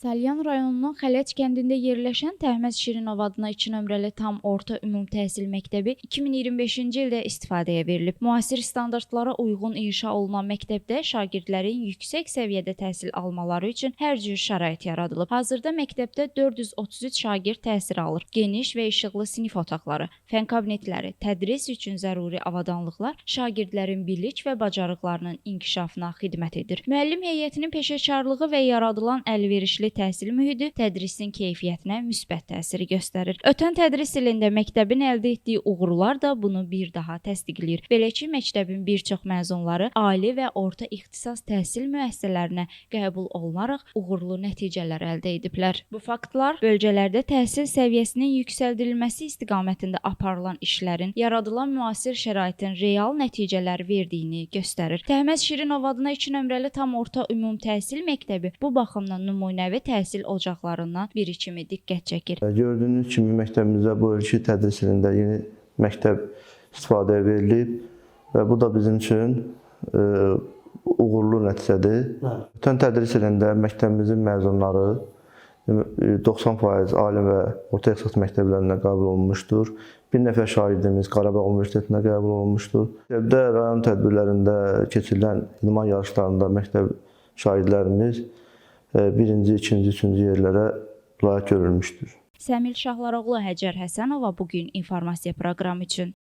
Salyan rayonunun Xələc kəndində yerləşən Təhməz Şirinov adına 2 nömrəli tam orta ümumi təhsil məktəbi 2025-ci ildə istifadəyə verilib. Müasir standartlara uyğun inşa olunan məktəbdə şagirdlərin yüksək səviyyədə təhsil almaları üçün hər cür şərait yaradılıb. Hazırda məktəbdə 433 şagird təhsil alır. Geniş və işıqlı sinif otaqları, fən kabinetləri, tədris üçün zəruri avadanlıqlar şagirdlərin bilik və bacarıqlarının inkişafına xidmət edir. Müəllim heyətinin peşəkarlığı və yaradılan əlverişli təhsil mühiti tədrisin keyfiyyətinə müsbət təsiri göstərir. Ötən tədris ilində məktəbin əldə etdiyi uğurlar da bunu bir daha təsdiqləyir. Belə ki, məktəbin bir çox məzunları ali və orta ixtisas təhsil müəssisələrinə qəbul olunaraq uğurlu nəticələr əldə ediblər. Bu faktlar bölgələrdə təhsil səviyyəsinin yüksəldilməsi istiqamətində aparılan işlərin yaradılan müasir şəraitin real nəticələr verdiyini göstərir. Təhməz Şirinov adına 2 nömrəli tam orta ümumi təhsil məktəbi bu baxımdan nümunəvi təhsil ocaqlarından biri kimi diqqət çəkir. Gördüyünüz kimi məktəbimizdə bu ilki tədris ilində yeni məktəb istifadəyə verilib və bu da bizim üçün uğurlu nəticədir. Ötən tədris ilində məktəbimizin məzunları 90% ali və orta ixtisas məktəblərinə qəbul olunmuşdur. Bir nəfər şagirdimiz Qarabağ Universitetinə qəbul olunmuşdur. Məktəbdə rayon tədbirlərində keçirilən idman yarışlarında məktəb şagirdlərimiz birinci, ikinci, üçüncü yerlərə layiq görülmüşdür. Səmil Şahlaroğlu, Həcər Həsənova bugün informasiya proqramı üçün.